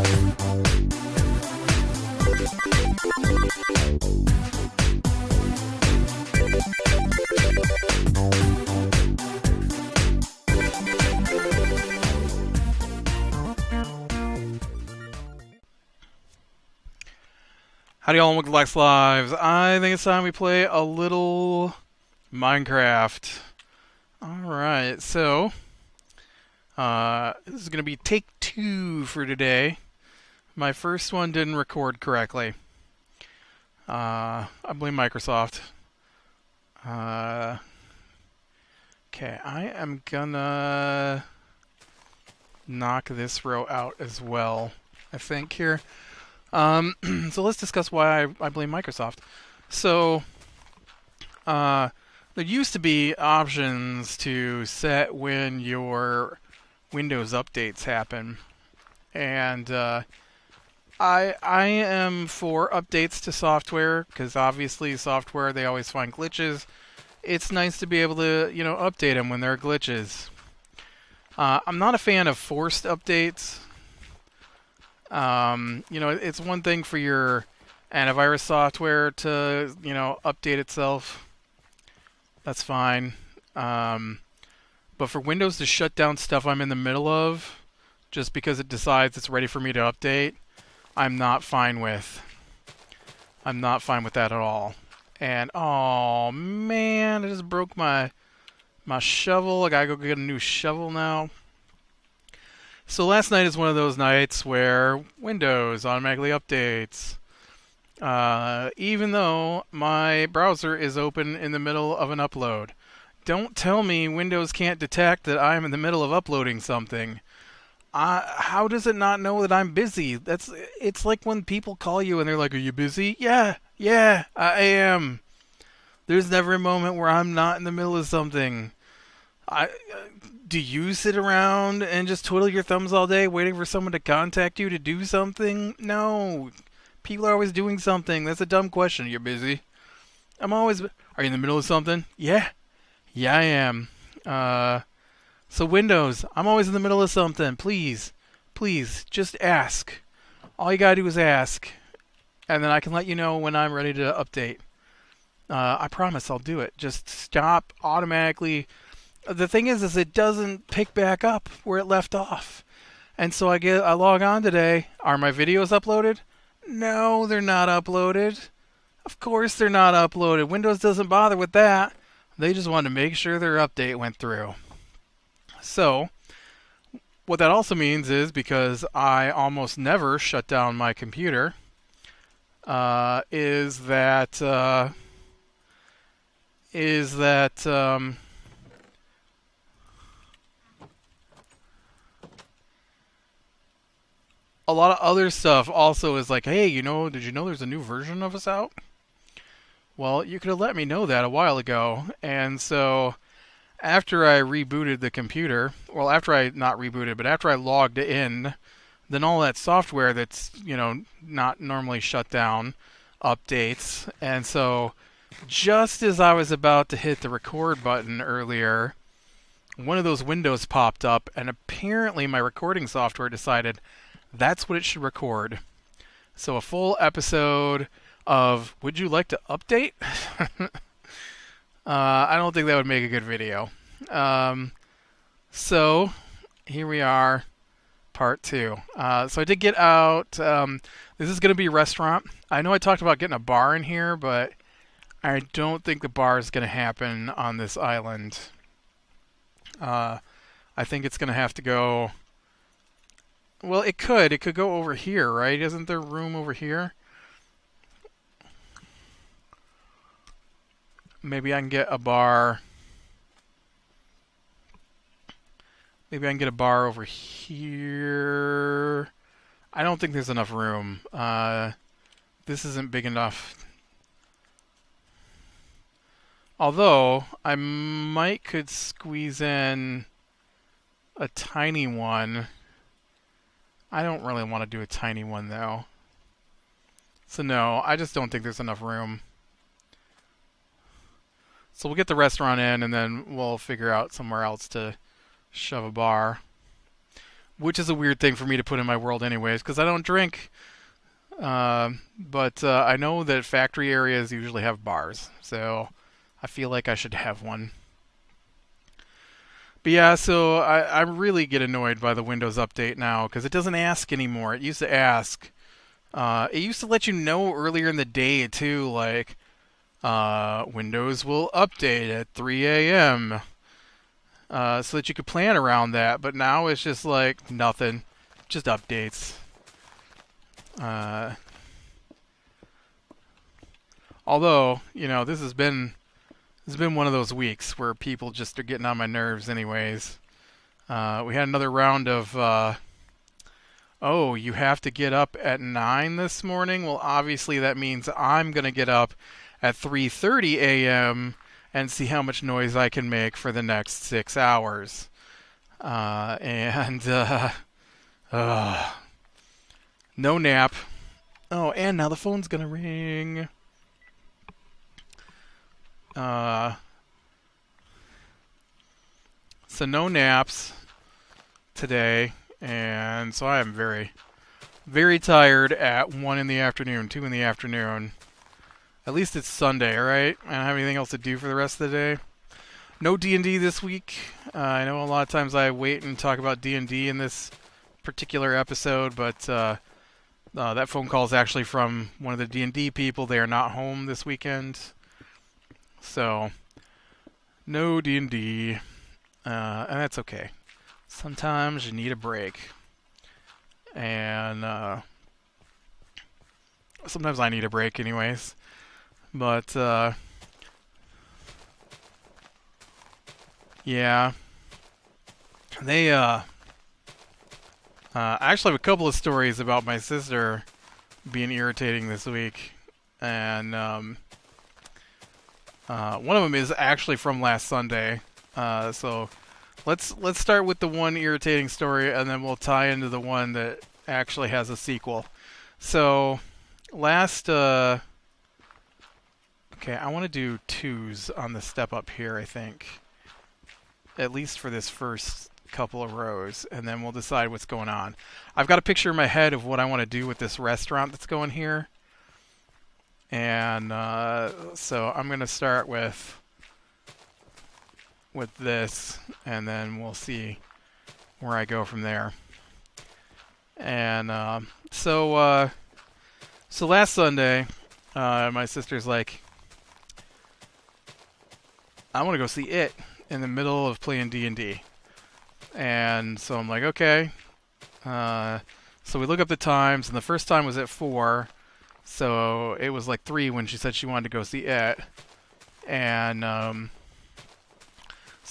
Howdy y'all, and welcome to Lex Lives. I think it's time we play a little Minecraft. Alright, so this is going to be take 2 for today. My first one didn't record correctly. I blame Microsoft. Okay, I am gonna knock this row out as well, I think, here. So let's discuss why I blame Microsoft. So, there used to be options to set when your Windows updates happen. And I am for updates to software, because obviously software, they always find glitches. It's nice to be able to, update them when there are glitches. I'm not a fan of forced updates. It's one thing for your antivirus software to, update itself. That's fine. But for Windows to shut down stuff I'm in the middle of, just because it decides it's ready for me to update, I'm not fine with. I'm not fine with that at all. And, oh man, I just broke my shovel. I gotta go get a new shovel now. So last night is one of those nights where Windows automatically updates. Even though my browser is open in the middle of an upload. Don't tell me Windows can't detect that I'm in the middle of uploading something. How does it not know that I'm busy? It's like when people call you and they're like, "Are you busy?" Yeah, I am. There's never a moment where I'm not in the middle of something. Do you sit around and just twiddle your thumbs all day waiting for someone to contact you to do something? No. People are always doing something. That's a dumb question. You're busy. Are you in the middle of something? Yeah, I am. So Windows, I'm always in the middle of something. Please, just ask. All you gotta do is ask. And then I can let you know when I'm ready to update. I promise I'll do it. Just stop automatically. The thing is it doesn't pick back up where it left off. And so I log on today. Are my videos uploaded? No, they're not uploaded. Of course they're not uploaded. Windows doesn't bother with that. They just want to make sure their update went through. So, what that also means is, because I almost never shut down my computer, is that a lot of other stuff also is like, hey, did you know there's a new version of us out? Well, you could have let me know that a while ago. And so after I rebooted the computer, after I logged in, then all that software that's, not normally shut down updates. And so just as I was about to hit the record button earlier, one of those windows popped up, and apparently my recording software decided that's what it should record. So a full episode of "Would you like to update?" I don't think that would make a good video. So here we are, part 2. So I did get out. This is going to be a restaurant. I know I talked about getting a bar in here, but I don't think the bar is going to happen on this island. I think it's going to have to go... Well, it could. It could go over here, right? Isn't there room over here? Maybe I can get a bar. Maybe I can get a bar over here. I don't think there's enough room. This isn't big enough. Although, I could squeeze in a tiny one. I don't really want to do a tiny one, though. So no, I just don't think there's enough room. So we'll get the restaurant in, and then we'll figure out somewhere else to shove a bar. which is a weird thing for me to put in my world anyways, because I don't drink. But I know that factory areas usually have bars, so I feel like I should have one. But yeah, so I really get annoyed by the Windows update now because it doesn't ask anymore. It used to ask. It used to let you know earlier in the day too, like Windows will update at 3 a.m. So that you could plan around that. But now it's just like nothing, just updates. Uh, Although this has been one of those weeks where people just are getting on my nerves, anyways. We had another round of oh, you have to get up at 9 this morning? Well, obviously that means I'm going to get up at 3:30 a.m. and see how much noise I can make for the next 6 hours. And no nap. Oh, and now the phone's going to ring. So no naps today, and so I am very, very tired at 1 in the afternoon, 2 in the afternoon. At least it's Sunday, right? I don't have anything else to do for the rest of the day. No D&D this week. I know a lot of times I wait and talk about D&D in this particular episode, but that phone call is actually from one of the D&D people. They are not home this weekend. So, no D&D. And that's okay. Sometimes you need a break. And sometimes I need a break anyways. But yeah. They I actually have a couple of stories about my sister being irritating this week. And one of them is actually from last Sunday. So let's start with the one irritating story, and then we'll tie into the one that actually has a sequel. So okay, I want to do 2s on the step up here, I think. At least for this first couple of rows, and then we'll decide what's going on. I've got a picture in my head of what I want to do with this restaurant that's going here. And so I'm going to start with this, and then we'll see where I go from there. And so last Sunday, my sister's like, I want to go see It in the middle of playing D&D. And so I'm like, okay. So we look up the times, and the first time was at 4. So it was like 3 when she said she wanted to go see It. And so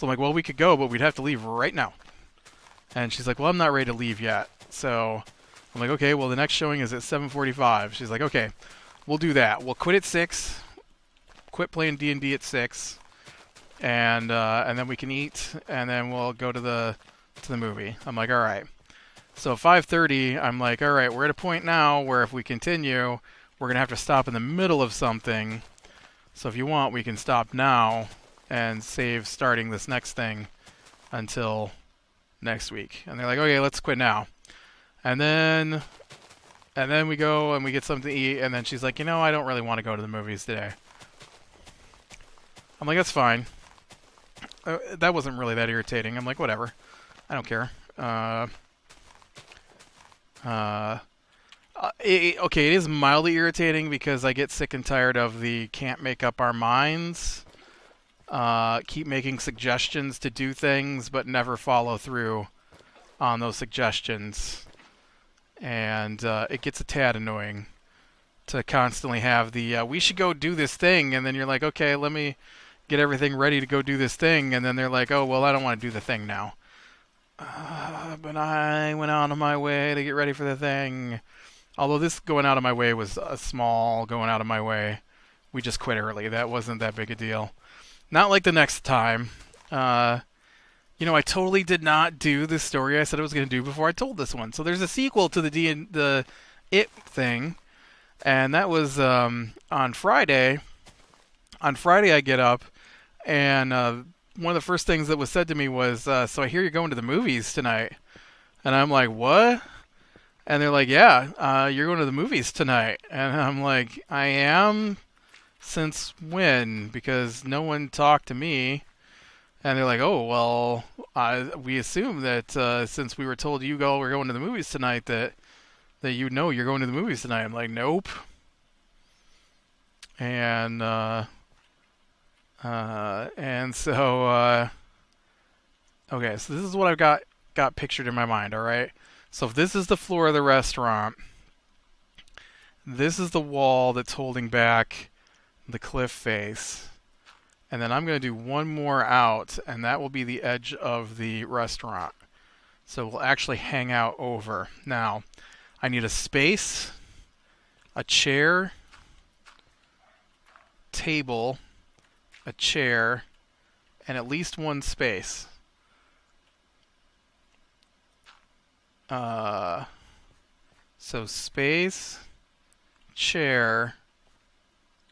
I'm like, well, we could go, but we'd have to leave right now. And she's like, well, I'm not ready to leave yet. So I'm like, okay, well, the next showing is at 7:45. She's like, okay, we'll do that. We'll quit at 6. Quit playing D&D at 6. And then we can eat, and then we'll go to the movie. I'm like, all right. So 5:30, I'm like, all right, we're at a point now where if we continue, we're going to have to stop in the middle of something. So if you want, we can stop now and save starting this next thing until next week. And they're like, okay, let's quit now. And then we go and we get something to eat, and then she's like, I don't really want to go to the movies today. I'm like, that's fine. That wasn't really that irritating. I'm like, whatever. I don't care. Okay, it is mildly irritating because I get sick and tired of the can't make up our minds. Keep making suggestions to do things, but never follow through on those suggestions. And it gets a tad annoying to constantly have the, we should go do this thing, and then you're like, okay, let me get everything ready to go do this thing, and then they're like, oh, well, I don't want to do the thing now. But I went out of my way to get ready for the thing. Although this going out of my way was a small going out of my way. We just quit early. That wasn't that big a deal. Not like the next time. I totally did not do the story I said I was going to do before I told this one. So there's a sequel to the It thing, and that was on Friday. On Friday, I get up, and one of the first things that was said to me was, so I hear you're going to the movies tonight. And I'm like, what? And they're like, yeah, you're going to the movies tonight. And I'm like, I am? Since when? Because no one talked to me. And they're like, oh, well, we assume that since we were told we're going to the movies tonight, that you know you're going to the movies tonight. I'm like, nope. And okay, so this is what I've got pictured in my mind. All right, so if this is the floor of the restaurant, this is the wall that's holding back the cliff face, and then I'm going to do one more out, and that will be the edge of the restaurant. So we'll actually hang out over. Now, I need a space, a chair, table, a chair, and at least one space. So space, chair,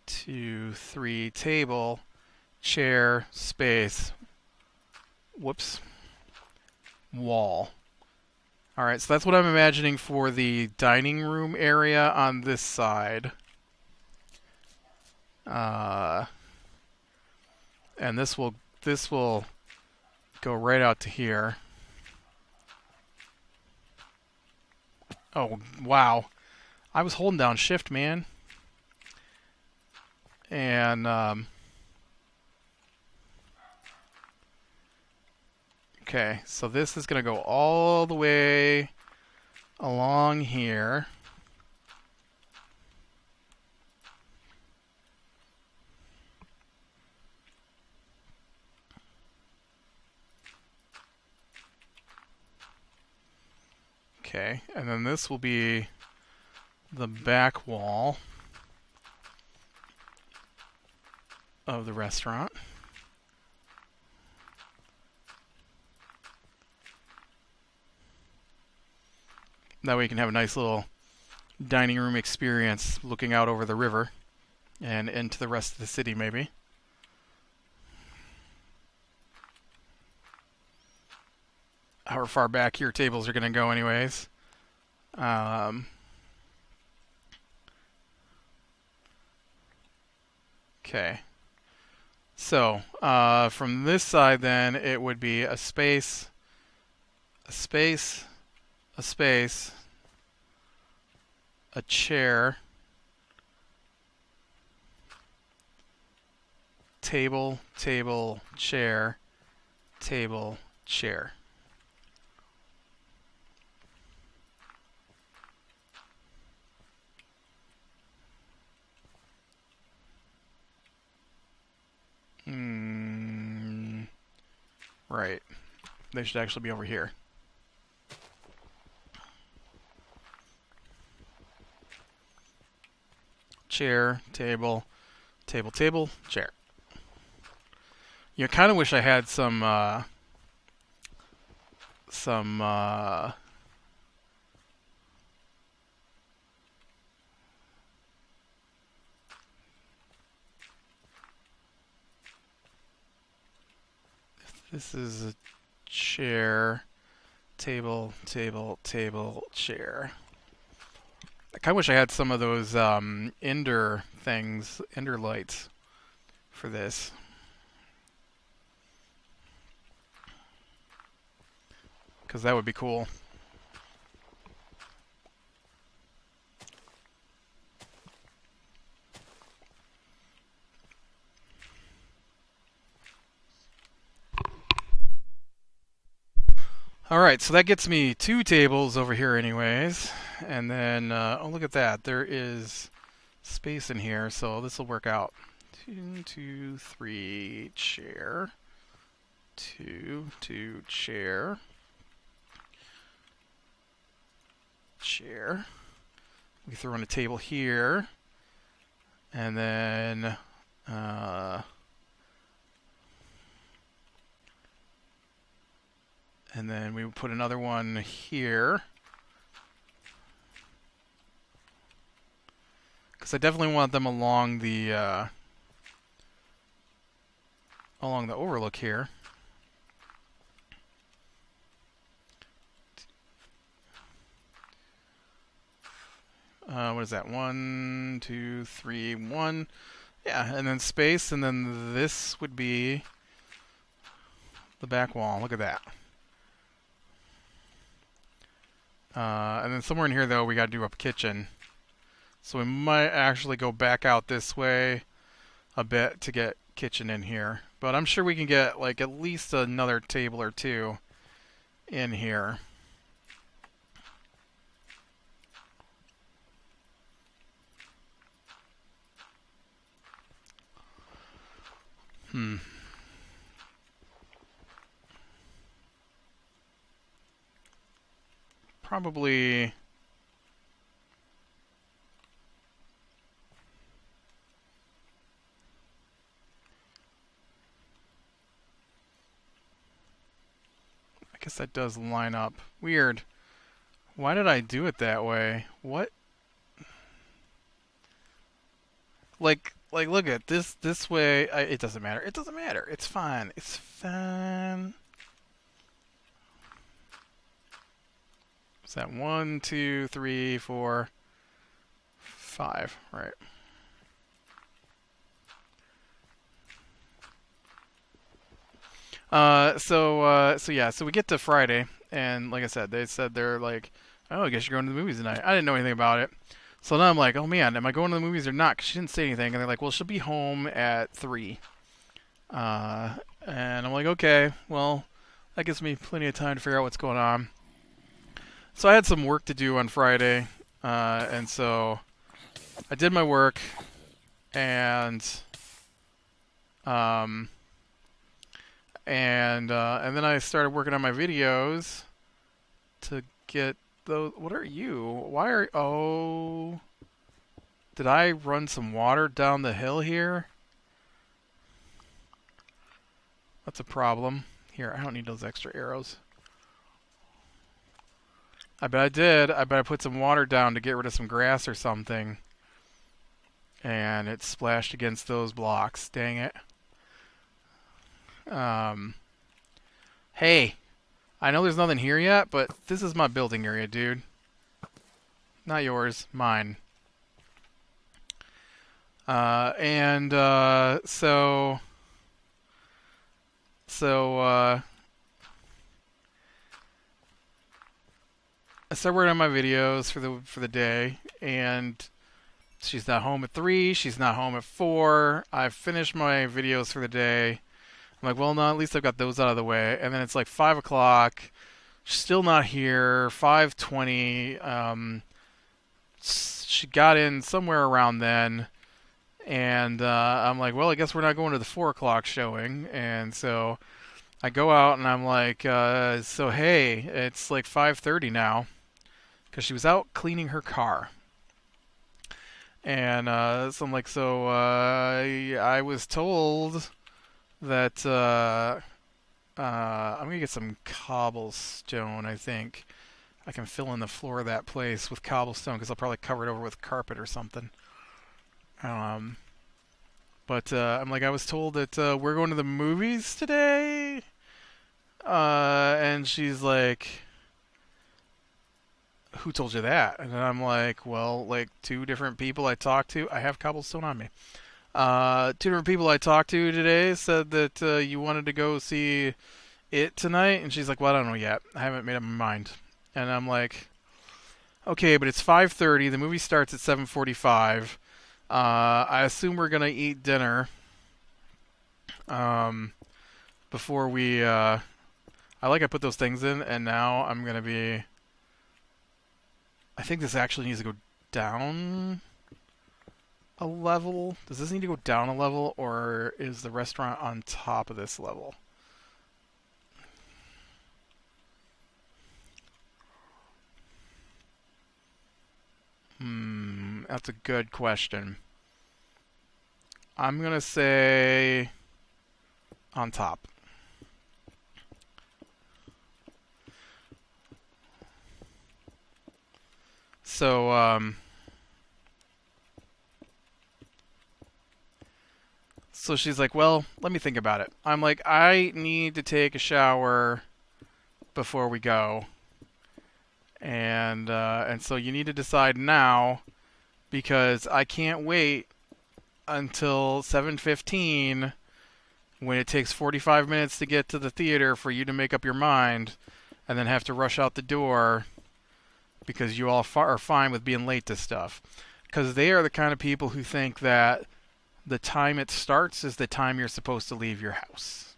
2, 3, table, chair, space, whoops, wall. Alright, so that's what I'm imagining for the dining room area on this side. And this will go right out to here. Oh, wow. I was holding down shift, man. And okay, so this is going to go all the way along here. Okay, and then this will be the back wall of the restaurant. That way you can have a nice little dining room experience looking out over the river and into the rest of the city, maybe. However far back your tables are going to go anyways. Okay. So, from this side then, it would be a space, a space, a space, a chair, table, table, chair, table, chair. Right. They should actually be over here. Chair, table, table, table, chair. You kind of wish I had some this is a chair, table, table, table, chair. I kind of wish I had some of those Ender things, Ender lights for this. Because that would be cool. Alright, so that gets me 2 tables over here anyways. And then, oh look at that, there is space in here, so this will work out. 1, 2, 3, chair. 2, 2, chair. Chair. We throw in a table here. And then, we would put another one here. Because I definitely want them along the overlook here. What is that? 1, 2, 3, 1. Yeah, and then space, and then this would be the back wall. Look at that. And then somewhere in here, though, we got to do a kitchen. So we might actually go back out this way a bit to get kitchen in here. But I'm sure we can get like at least another table or two in here. Probably... I guess that does line up. Weird. Why did I do it that way? What? Like look at this way. It doesn't matter. It doesn't matter. It's fine. It's fine. What's that? 1, 2, 3, 4, 5. Right. So yeah, so we get to Friday, and like I said, they said they're like, oh, I guess you're going to the movies tonight. I didn't know anything about it. So now I'm like, oh man, am I going to the movies or not? 'Cause she didn't say anything, and they're like, well, she'll be home at 3. And I'm like, okay, well, that gives me plenty of time to figure out what's going on. So I had some work to do on Friday, and so I did my work, and then I started working on my videos to get those. What are you? Why are... Oh... Did I run some water down the hill here? That's a problem. Here, I don't need those extra arrows. I bet I did. I bet I put some water down to get rid of some grass or something. And it splashed against those blocks. Dang it. Hey, I know there's nothing here yet, but this is my building area, dude. Not yours, mine. So I started working on my videos for the day, and she's not home at 3. She's not home at 4. I've finished my videos for the day. I'm like, well, no, at least I've got those out of the way. And then it's like 5 o'clock. She's still not here. 5:20. She got in somewhere around then. And I'm like, well, I guess we're not going to the 4 o'clock showing. And so I go out and I'm like, so hey, it's like 5:30 now. Because she was out cleaning her car. And so I'm like, so I was told that I'm going to get some cobblestone, I think. I can fill in the floor of that place with cobblestone because I'll probably cover it over with carpet or something. But I'm like, I was told that we're going to the movies today. And she's like, who told you that? And I'm like, well, like 2 different people I talked to. I have cobblestone on me. 2 different people I talked to today said that you wanted to go see it tonight. And she's like, well, I don't know yet. I haven't made up my mind. And I'm like, okay, but it's 5:30. The movie starts at 7:45. I assume we're going to eat dinner before we... I put those things in, and now I'm going to be... I think this actually needs to go down a level. Does this need to go down a level, or is the restaurant on top of this level? That's a good question. I'm going to say on top. So, so she's like, well, let me think about it. I'm like, I need to take a shower before we go. And so you need to decide now because I can't wait until 7:15 when it takes 45 minutes to get to the theater for you to make up your mind and then have to rush out the door because you all are fine with being late to stuff. Because they are the kind of people who think that the time it starts is the time you're supposed to leave your house.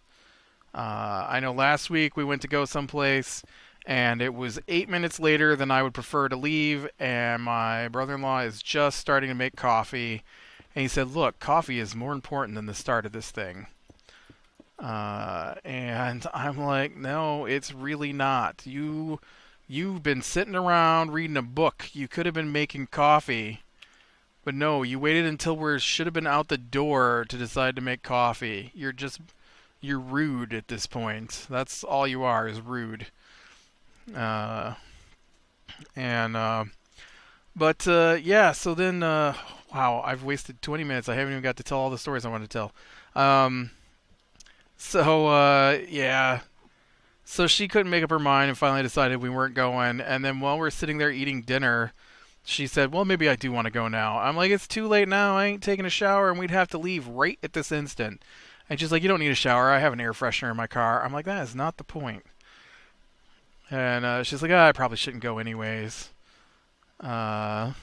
I know last week we went to go someplace and it was 8 minutes later than I would prefer to leave, and my brother-in-law is just starting to make coffee, and he said, look, coffee is more important than the start of this thing. And I'm like, no, it's really not. You've been sitting around reading a book. You could have been making coffee. But no, you waited until we should have been out the door to decide to make coffee. You're rude at this point. That's all you are, is rude. Uh, yeah, so then, wow, I've wasted 20 minutes. I haven't even got to tell all the stories I wanted to tell. Yeah. So she couldn't make up her mind and finally decided we weren't going. And then while we're sitting there eating dinner, she said, well, maybe I do want to go now. I'm like, it's too late now. I ain't taking a shower, and we'd have to leave right at this instant. And she's like, you don't need a shower. I have an air freshener in my car. I'm like, that is not the point. And she's like, I probably shouldn't go anyways. So,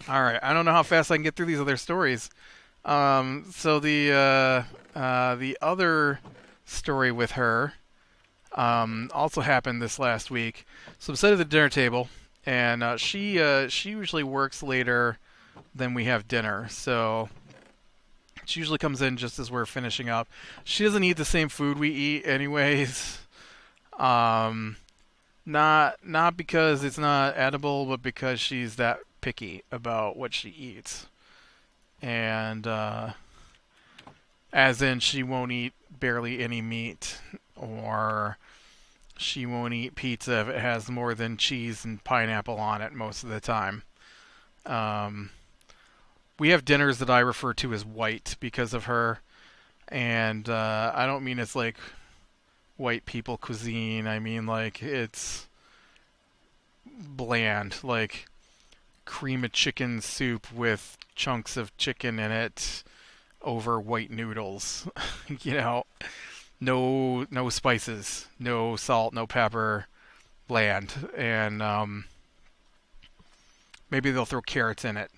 all right. I don't know how fast I can get through these other stories. So the other story with her also happened this last week. So I'm sitting at the dinner table, and she usually works later than we have dinner. So she usually comes in just as we're finishing up. She doesn't eat the same food we eat anyways. Not because it's not edible, but because she's that picky about what she eats. And as in she won't eat barely any meat, or she won't eat pizza if it has more than cheese and pineapple on it most of the time. We have dinners that I refer to as white because of her, and I don't mean it's like white people cuisine. I mean like it's bland, like cream of chicken soup with chunks of chicken in it over white noodles. You know, no spices, no salt, no pepper, bland, and maybe they'll throw carrots in it.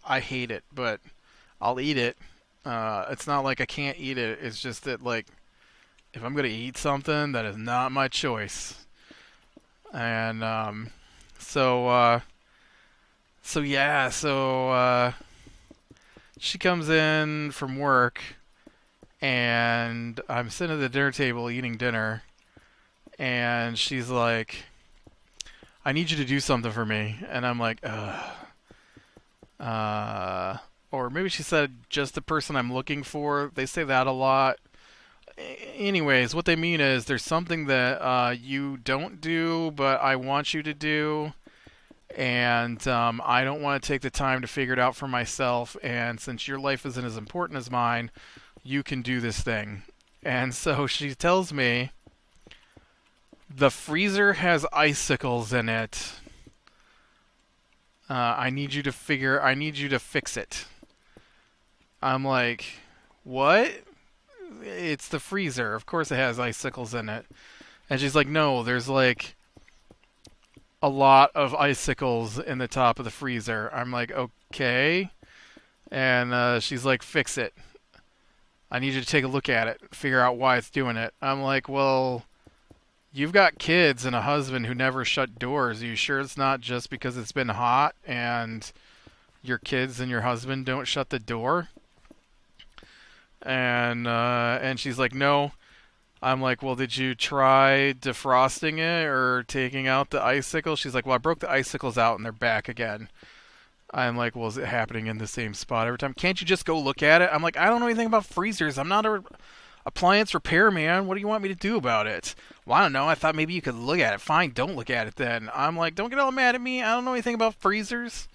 I hate it, but I'll eat it. It's not like I can't eat it. It's just that, like, if I'm gonna eat something, that is not my choice. And she comes in from work, and I'm sitting at the dinner table eating dinner, and she's like, I need you to do something for me. And I'm like, ugh. Or maybe she said, just the person I'm looking for. They say that a lot. Anyways, what they mean is there's something that you don't do, but I want you to do. And I don't want to take the time to figure it out for myself. And since your life isn't as important as mine, you can do this thing. And so she tells me, the freezer has icicles in it. I need you to fix it. I'm like, what? It's the freezer. Of course it has icicles in it. And she's like, no, there's like a lot of icicles in the top of the freezer. I'm like, okay. And she's like, fix it. I need you to take a look at it, figure out why it's doing it. I'm like, well, you've got kids and a husband who never shut doors. Are you sure it's not just because it's been hot and your kids and your husband don't shut the door? And she's like, no. I'm like, well, did you try defrosting it or taking out the icicles? She's like, well, I broke the icicles out and they're back again. I'm like, well, is it happening in the same spot every time? Can't you just go look at it? I'm like, I don't know anything about freezers. I'm not a appliance repairman. What do you want me to do about it? Well, I don't know. I thought maybe you could look at it. Fine, don't look at it then. I'm like, don't get all mad at me. I don't know anything about freezers.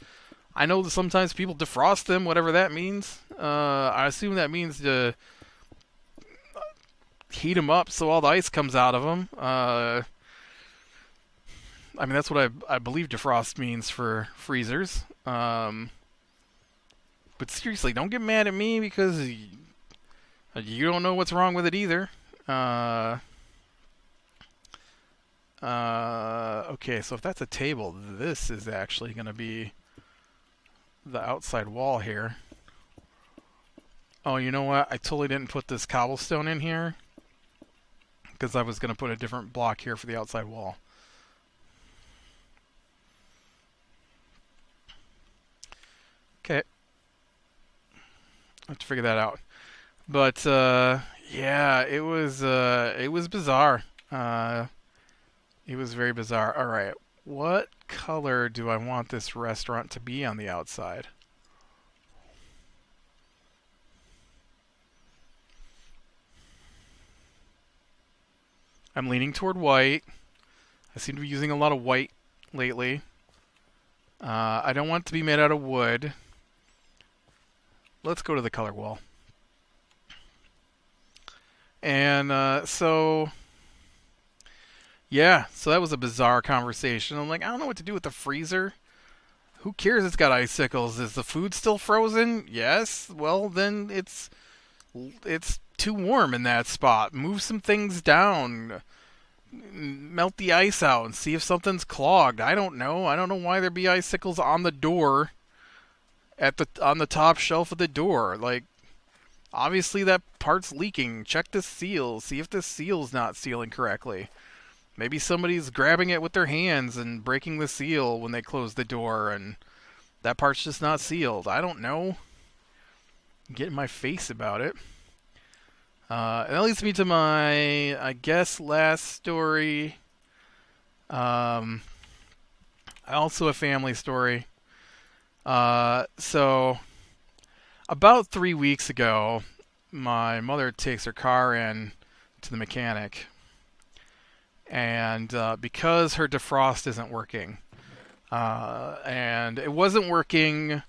I know that sometimes people defrost them, whatever that means. I assume that means to heat them up so all the ice comes out of them. I mean, that's what I believe defrost means for freezers. But seriously, don't get mad at me because you don't know what's wrong with it either. Okay, so if that's a table, this is actually going to be the outside wall here. Oh, you know what? I totally didn't put this cobblestone in here because I was going to put a different block here for the outside wall. Okay. I have to figure that out. But yeah, it was bizarre. It was very bizarre. All right, what color do I want this restaurant to be on the outside? I'm leaning toward white. I seem to be using a lot of white lately. I don't want it to be made out of wood. Let's go to the color wall. And yeah, so that was a bizarre conversation. I'm like, I don't know what to do with the freezer. Who cares it's got icicles? Is the food still frozen? Yes. Well, then it's too warm in that spot. Move some things down. Melt the ice out and see if something's clogged. I don't know. I don't know why there'd be icicles on the door on the top shelf of the door. Like, obviously that part's leaking. Check the seal. See if the seal's not sealing correctly. Maybe somebody's grabbing it with their hands and breaking the seal when they close the door and that part's just not sealed. I don't know. Get in my face about it. And that leads me to my, I guess, last story. Also a family story. So, about 3 weeks ago, my mother takes her car in to the mechanic. And because her defrost isn't working, and it wasn't working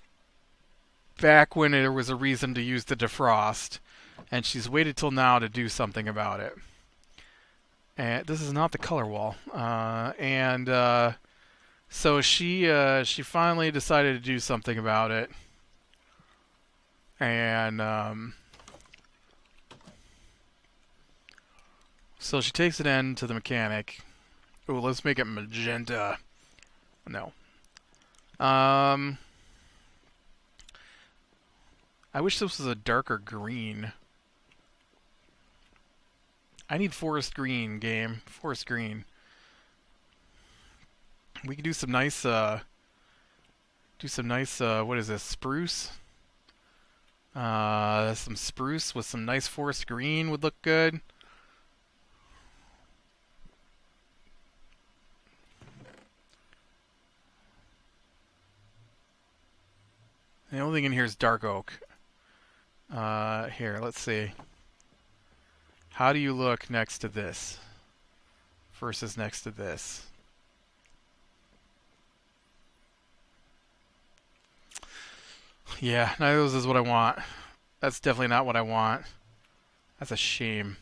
back when there was a reason to use the defrost, and she's waited till now to do something about it. And this is not the color wall. So she finally decided to do something about it. And so she takes it in to the mechanic. Oh, let's make it magenta. No. I wish this was a darker green. I need forest green, game. Forest green. We could do some nice, what is this, spruce? Some spruce with some nice forest green would look good. The only thing in here is dark oak. Here, let's see. How do you look next to this versus next to this? Yeah, neither of those is what I want. That's definitely not what I want. That's a shame.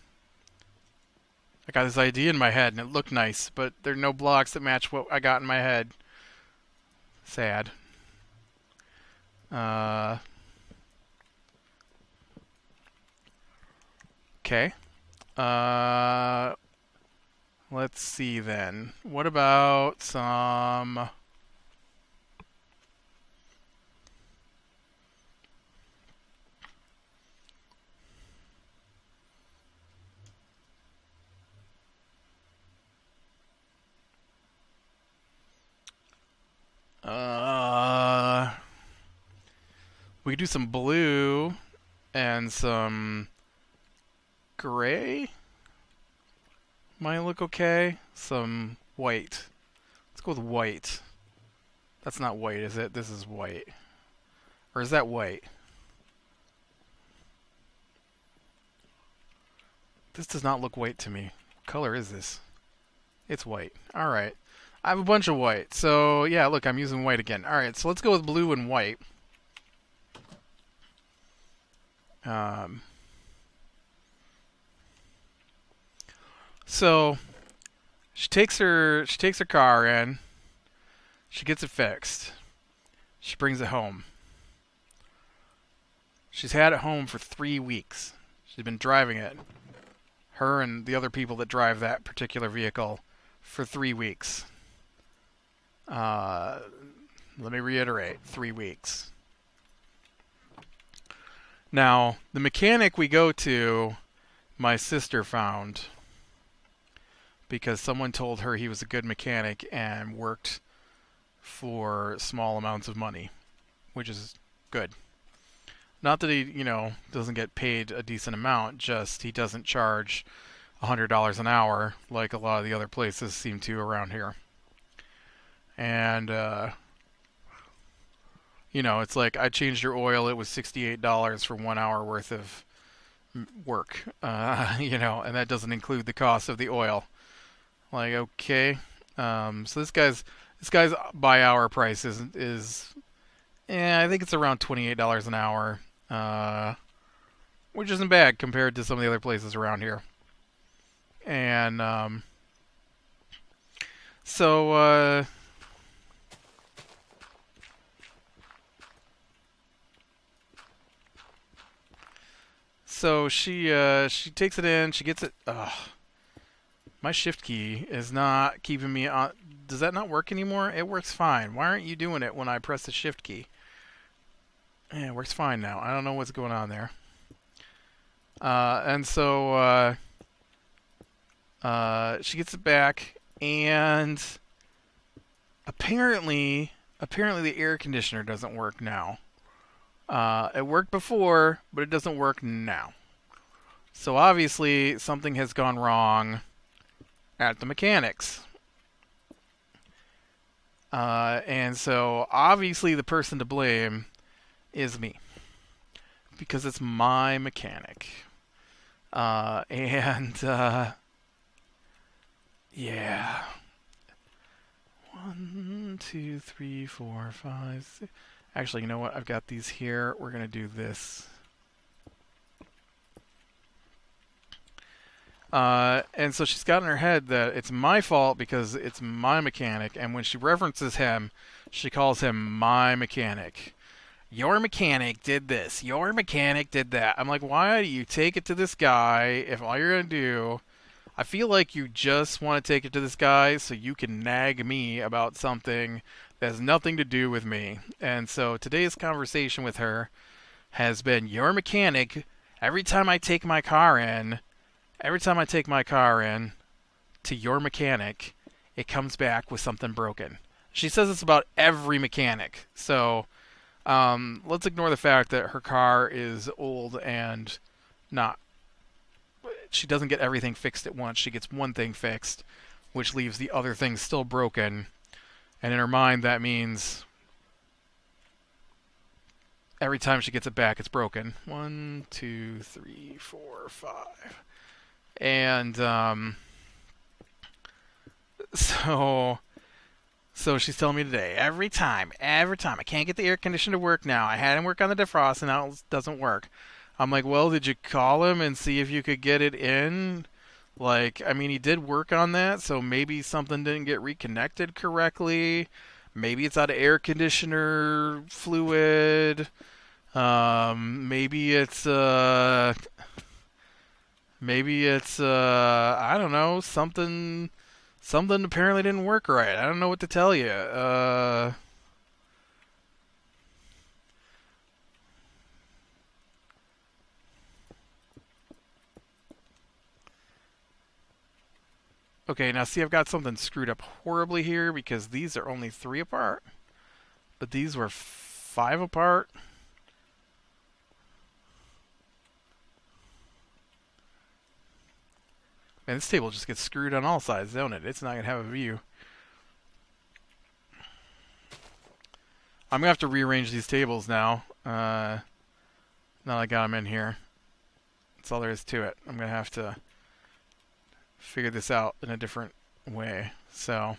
I got this idea in my head and it looked nice, but there are no blocks that match what I got in my head. Sad. Okay. Let's see then. What about some... we could do some blue and some gray. Might look okay. Some white. Let's go with white. That's not white, is it? This is white. Or is that white? This does not look white to me. What color is this? It's white. Alright. I have a bunch of white. So, yeah, look, I'm using white again. Alright, so let's go with blue and white. So, She takes her car in. She gets it fixed. She brings it home. She's had it home for 3 weeks. She's been driving it. Her and the other people that drive that particular vehicle for 3 weeks. Let me reiterate, 3 weeks. Now, the mechanic we go to, my sister found because someone told her he was a good mechanic and worked for small amounts of money, which is good. Not that he, doesn't get paid a decent amount, just he doesn't charge $100 an hour like a lot of the other places seem to around here. And, it's like I changed your oil, it was $68 for 1 hour worth of work, and that doesn't include the cost of the oil. Like, okay. So this guy's by hour price is I think it's around $28 an hour, which isn't bad compared to some of the other places around here. And so she takes it in, she gets it. My shift key is not keeping me on. Does that not work anymore? It works fine. Why aren't you doing it when I press the shift key? Yeah, it works fine now. I don't know what's going on there. And so she gets it back, and apparently the air conditioner doesn't work now. It worked before, but it doesn't work now. So obviously something has gone wrong at the mechanics. And so obviously the person to blame is me, because it's my mechanic. Yeah. 1, 2, 3, 4, 5, 6. Actually, you know what? I've got these here. We're going to do this. And so she's got in her head that it's my fault because it's my mechanic. And when she references him, she calls him my mechanic. Your mechanic did this. Your mechanic did that. I'm like, why do you take it to this guy if all you're going to do... I feel like you just want to take it to this guy so you can nag me about something that has nothing to do with me. And so today's conversation with her has been, your mechanic, every time I take my car in to your mechanic, it comes back with something broken. She says it's about every mechanic. So let's ignore the fact that her car is old and she doesn't get everything fixed at once. She gets one thing fixed, which leaves the other things still broken. And in her mind, that means every time she gets it back, it's broken. 1, 2, 3, 4, 5. And so she's telling me today, every time, I can't get the air conditioner to work now. I had him work on the defrost, and now it doesn't work. I'm like, well, did you call him and see if you could get it in? Like, I mean, he did work on that, so maybe something didn't get reconnected correctly. Maybe it's out of air conditioner fluid. Maybe it's I don't know, something apparently didn't work right. I don't know what to tell you. Okay, now see, I've got something screwed up horribly here because these are only 3 apart, but these were 5 apart. Man, this table just gets screwed on all sides, don't it? It's not going to have a view. I'm going to have to rearrange these tables now. Now that I got them in here. That's all there is to it. I'm going to have to figure this out in a different way. So,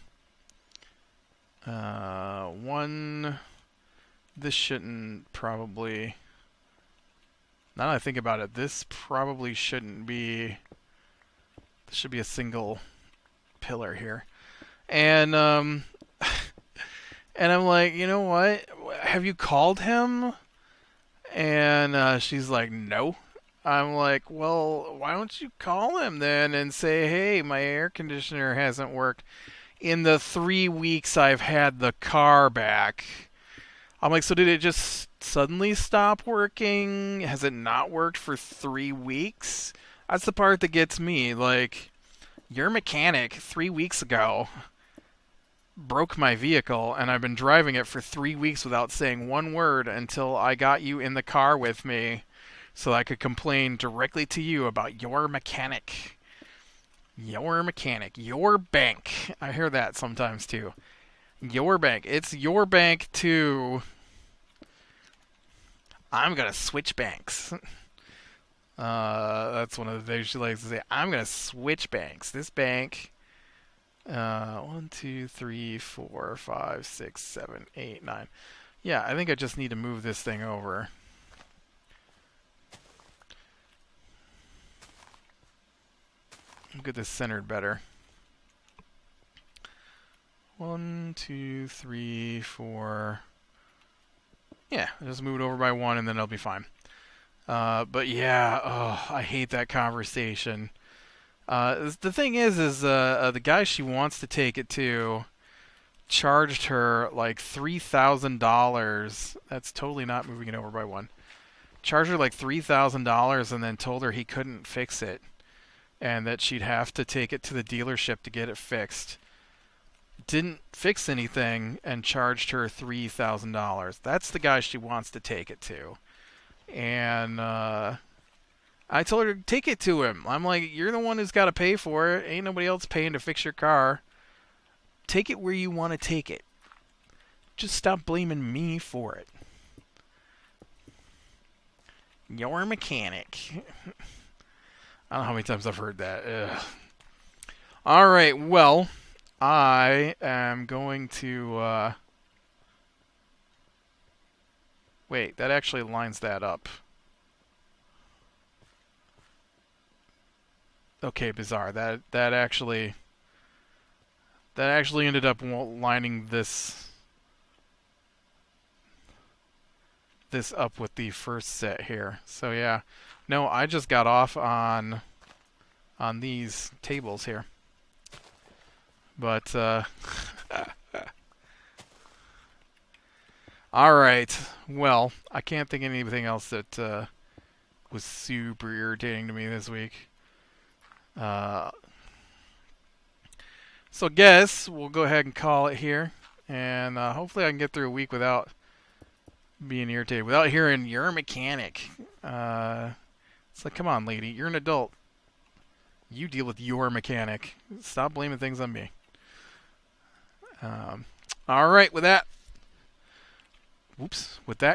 this shouldn't probably, now that I think about it, this probably shouldn't be, this should be a single pillar here. And and I'm like, you know what? Have you called him? And she's like, no. I'm like, well, why don't you call him then and say, hey, my air conditioner hasn't worked in the 3 weeks I've had the car back. I'm like, so did it just suddenly stop working? Has it not worked for 3 weeks? That's the part that gets me. Like, your mechanic 3 weeks ago broke my vehicle, and I've been driving it for 3 weeks without saying one word until I got you in the car with me so I could complain directly to you about your mechanic. Your mechanic. Your bank. I hear that sometimes too. Your bank. It's your bank too. I'm going to switch banks. That's one of the things she likes to say. I'm going to switch banks. This bank... 1, 2, 3, 4, 5, 6, 7, 8, 9. Yeah, I think I just need to move this thing over. Get this centered better. 1, 2, 3, 4. Yeah, just move it over by 1 and then it'll be fine. But yeah, I hate that conversation. The thing is the guy she wants to take it to charged her like $3,000. That's totally not moving it over by 1. Charged her like $3,000 and then told her he couldn't fix it and that she'd have to take it to the dealership to get it fixed. Didn't fix anything and charged her $3,000. That's the guy she wants to take it to. And I told her to take it to him. I'm like, you're the one who's got to pay for it. Ain't nobody else paying to fix your car. Take it where you want to take it. Just stop blaming me for it. Your mechanic. I don't know how many times I've heard that. Ugh. All right, well, I am going to... Wait, that actually lines that up. Okay, bizarre. That actually ended up lining this up with the first set here. So yeah, no, I just got off on these tables here. But all right. Well, I can't think of anything else that was super irritating to me this week. So I guess we'll go ahead and call it here, and hopefully I can get through a week without being irritated, without hearing you're a mechanic. It's like, come on, lady, you're an adult. You deal with your mechanic. Stop blaming things on me. All right, with that,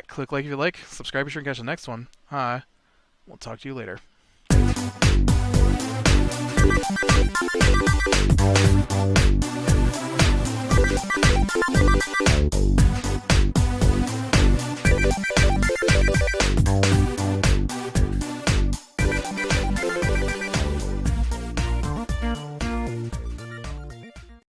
click like if you like, subscribe, be sure and catch the next one. We'll talk to you later.